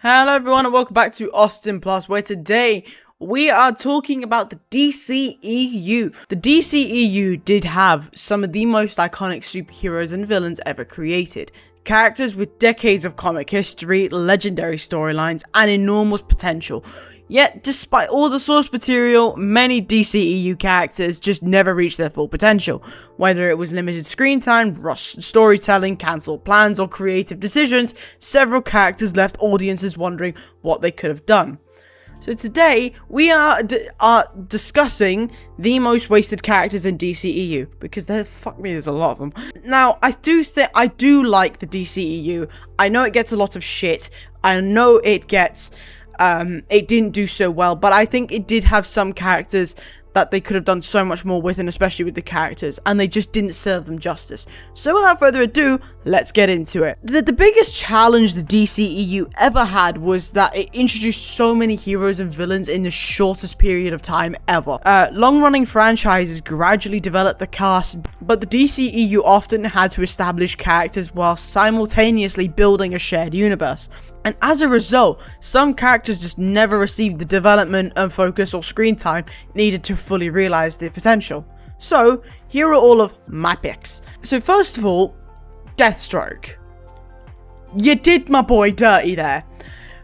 Hello everyone and welcome back to AustinPlus, where today we are talking about the DCEU. The DCEU did have some of the most iconic superheroes and villains ever created. Characters with decades of comic history, legendary storylines, and enormous potential. Yet, despite all the source material, many DCEU characters just never reached their full potential. Whether it was limited screen time, rushed storytelling, cancelled plans, or creative decisions, several characters left audiences wondering what they could have done. So today, we are discussing the most wasted characters in DCEU, because there's a lot of them. Now, I do like the DCEU. I know it gets a lot of shit. I know it didn't do so well, but I think it did have some characters that they could have done so much more with, and especially with the characters, and they just didn't serve them justice. So without further ado, let's get into it. The biggest challenge the DCEU ever had was that it introduced so many heroes and villains in the shortest period of time ever. Long-running franchises gradually developed the cast, but the DCEU often had to establish characters while simultaneously building a shared universe. And as a result, some characters just never received the development and focus or screen time needed to fully realize their potential. So, here are all of my picks. So first of all, Deathstroke. You did my boy dirty there.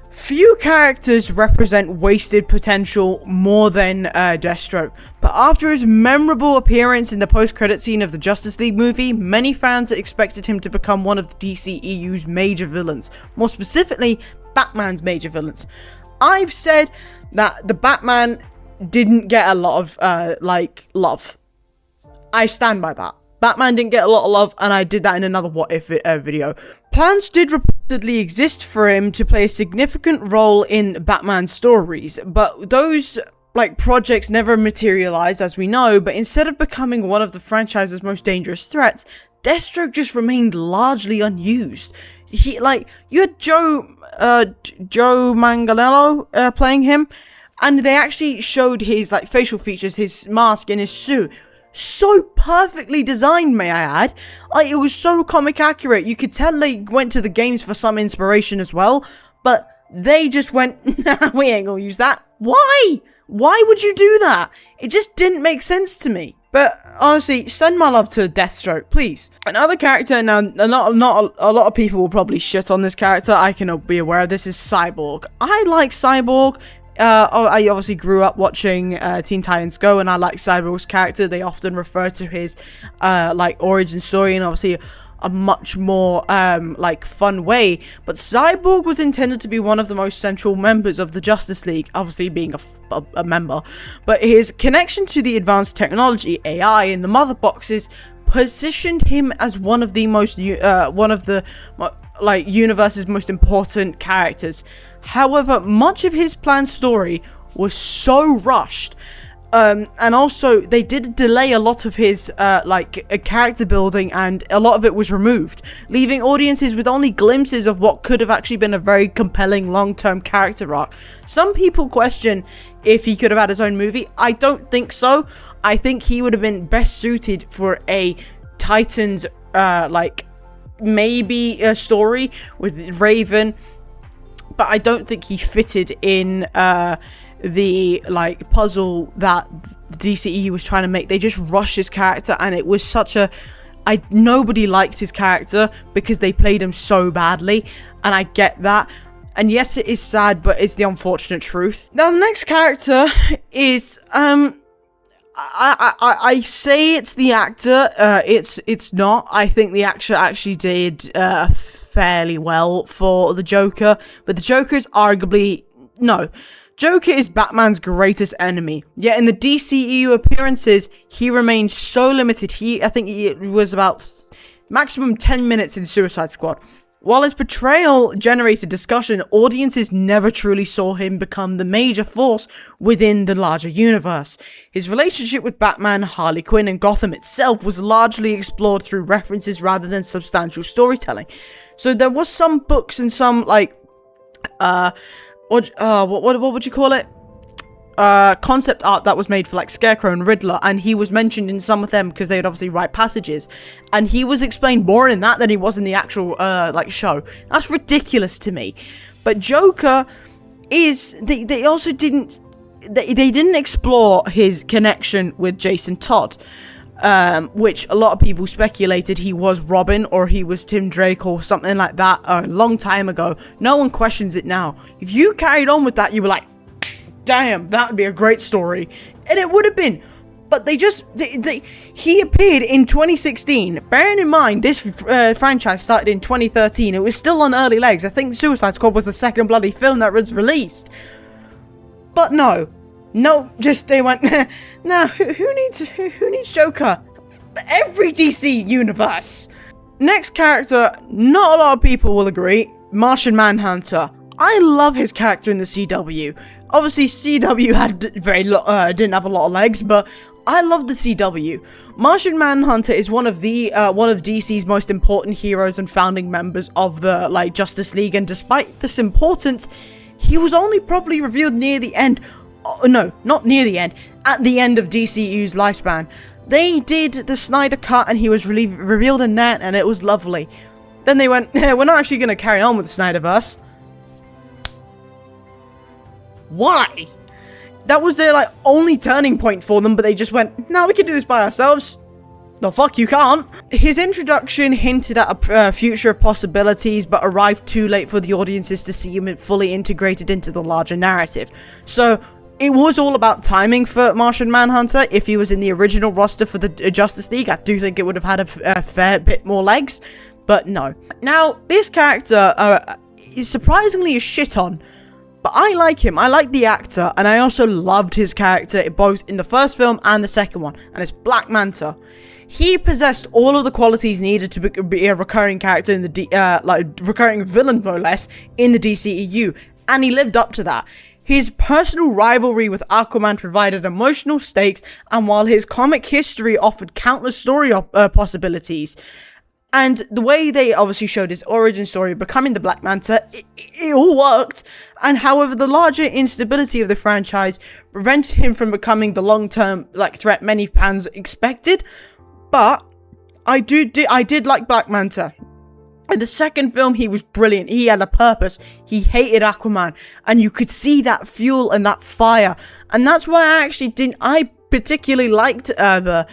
Few characters represent wasted potential more than Deathstroke, but after his memorable appearance in the post-credit scene of the Justice League movie, many fans expected him to become one of the DCEU's major villains, more specifically, Batman's major villains. I've said that the Batman didn't get a lot of, love. I stand by that. Batman didn't get a lot of love, and I did that in another What If video. Plans did reportedly exist for him to play a significant role in Batman's stories, but those projects never materialized, as we know. But instead of becoming one of the franchise's most dangerous threats, Deathstroke just remained largely unused. You had Joe Manganiello playing him, and they actually showed his facial features, his mask, and his suit. So perfectly designed, may I add. It was so comic accurate. You could tell they went to the games for some inspiration as well, but they just went, nah, we ain't gonna use that. Why? Why would you do that? It just didn't make sense to me. But honestly, send my love to Deathstroke, please. Another character, now, not a lot of people will probably shit on this character. I can be aware of this, is Cyborg. I like Cyborg. I obviously grew up watching Teen Titans Go, and I like Cyborg's character. They often refer to his origin story in obviously a much more fun way. But Cyborg was intended to be one of the most central members of the Justice League, obviously being a member. But his connection to the advanced technology, AI, and the mother boxes positioned him as one of the universe's most important characters. However, much of his planned story was so rushed, and also they did delay a lot of his character building, and a lot of it was removed, leaving audiences with only glimpses of what could have actually been a very compelling long-term character arc. Some people question if he could have had his own movie. I don't think so. I think he would have been best suited for a Titans maybe a story with Raven, but I don't think he fitted in the puzzle that the DCEU was trying to make. They just rushed his character, and it was nobody liked his character because they played him so badly, and I get that. And yes, it is sad, but it's the unfortunate truth. Now, the next character is I say it's the actor. It's not. I think the actor actually did fairly well for the Joker, but the Joker is Joker is Batman's greatest enemy. Yet in the DCEU appearances, he remains so limited. I think it was about maximum 10 minutes in Suicide Squad. While his portrayal generated discussion, audiences never truly saw him become the major force within the larger universe. His relationship with Batman, Harley Quinn, and Gotham itself was largely explored through references rather than substantial storytelling. So there was some books and some what would you call it? concept art that was made for like Scarecrow and Riddler, and he was mentioned in some of them because they would obviously write passages, and he was explained more in that than he was in the actual like show. That's ridiculous to me. But Joker is they also didn't explore his connection with Jason Todd, which a lot of people speculated he was Robin or he was Tim Drake or something like that a long time ago. No one questions it now. If you carried on with that, you were like, damn, that would be a great story. And it would have been. But he appeared in 2016. Bearing in mind, this franchise started in 2013. It was still on early legs. I think Suicide Squad was the second bloody film that was released. But no, just they went, nah, who needs Joker? Every DC universe. Next character, not a lot of people will agree, Martian Manhunter. I love his character in the CW. Obviously, CW had didn't have a lot of legs, but I love the CW. Martian Manhunter is one of DC's most important heroes and founding members of the Justice League, and despite this importance, he was only probably revealed near the end. No, not near the end. At the end of DCEU's lifespan, they did the Snyder Cut, and he was revealed in that, and it was lovely. Then they went, we're not actually going to carry on with the Snyderverse. Why? That was their only turning point for them, but they just went, no, we can do this by ourselves. The fuck you can't. His introduction hinted at a future of possibilities, but arrived too late for the audiences to see him fully integrated into the larger narrative. So it was all about timing for Martian Manhunter. If he was in the original roster for the Justice League, I do think it would have had a fair bit more legs, but no. Now, this character is surprisingly a shit on. But I like him, I like the actor, and I also loved his character both in the first film and the second one, and it's Black Manta. He possessed all of the qualities needed to be a recurring character in the recurring villain, more or less, in the DCEU, and he lived up to that. His personal rivalry with Aquaman provided emotional stakes, and while his comic history offered countless story possibilities, and the way they obviously showed his origin story, becoming the Black Manta, it all worked. And however, the larger instability of the franchise prevented him from becoming the long-term threat many fans expected. But I did like Black Manta. In the second film, he was brilliant. He had a purpose. He hated Aquaman, and you could see that fuel and that fire. And that's why I particularly liked the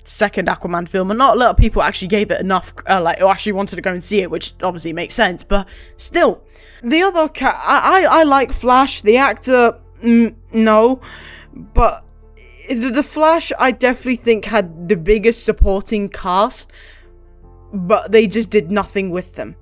second Aquaman film, and not a lot of people actually gave it enough, or actually wanted to go and see it, which obviously makes sense, but still. The other I like Flash, the actor, no, but the Flash, I definitely think had the biggest supporting cast, but they just did nothing with them.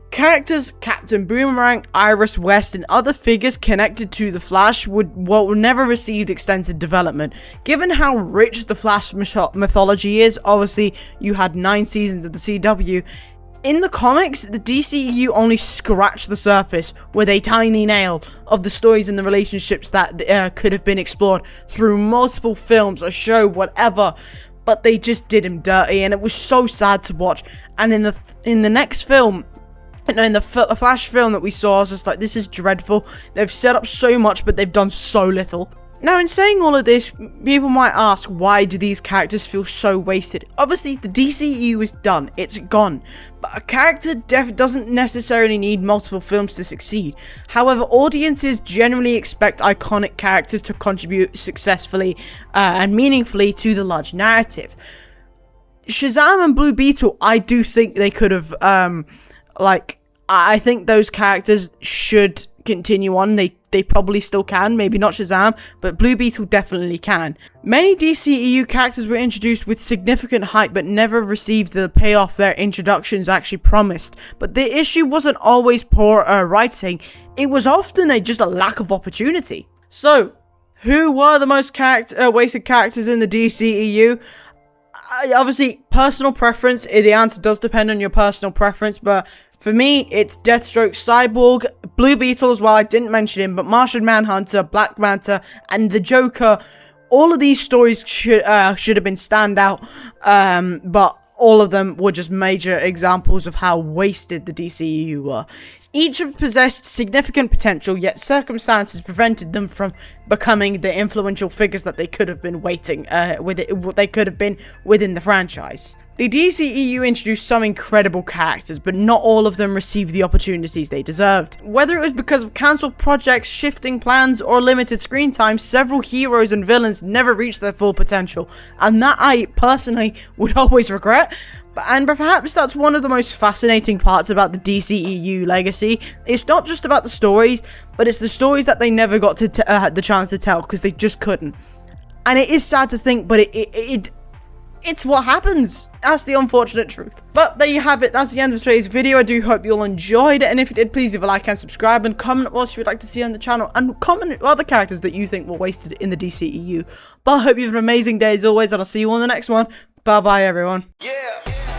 Characters Captain Boomerang, Iris West, and other figures connected to the Flash would never received extensive development. Given how rich the Flash mythology is, obviously you had 9 seasons of the CW. In the comics, the DCEU only scratched the surface with a tiny nail of the stories and the relationships that could have been explored through multiple films, a show, whatever. But they just did him dirty, and it was so sad to watch. And in the next film, in the Flash film that we saw, I was just like, this is dreadful. They've set up so much, but they've done so little. Now, in saying all of this, people might ask, why do these characters feel so wasted? Obviously, the DCEU is done. It's gone. But a character doesn't necessarily need multiple films to succeed. However, audiences generally expect iconic characters to contribute successfully and meaningfully to the large narrative. Shazam and Blue Beetle, I do think they could have, I think those characters should continue on. They probably still can, maybe not Shazam, but Blue Beetle definitely can. Many DCEU characters were introduced with significant hype but never received the payoff their introductions actually promised. But the issue wasn't always poor writing, it was often just a lack of opportunity. So, who were the most wasted characters in the DCEU? Obviously, personal preference, the answer does depend on your personal preference, but for me, it's Deathstroke, Cyborg, Blue Beetle as well, I didn't mention him, but Martian Manhunter, Black Manta, and the Joker. All of these stories should have been standout, but all of them were just major examples of how wasted the DCEU were. Each have possessed significant potential, yet circumstances prevented them from becoming the influential figures that they could have been within the franchise. The DCEU introduced some incredible characters, but not all of them received the opportunities they deserved. Whether it was because of cancelled projects, shifting plans, or limited screen time, several heroes and villains never reached their full potential, and that I personally would always regret. And perhaps that's one of the most fascinating parts about the DCEU legacy. It's not just about the stories, but it's the stories that they never got to the chance to tell because they just couldn't. And it is sad to think, but it's what happens. That's the unfortunate truth. But there you have it. That's the end of today's video. I do hope you all enjoyed it. And if you did, please leave a like and subscribe. And comment what else you would like to see on the channel. And comment other characters that you think were wasted in the DCEU. But I hope you have an amazing day as always. And I'll see you on the next one. Bye-bye, everyone. Yeah.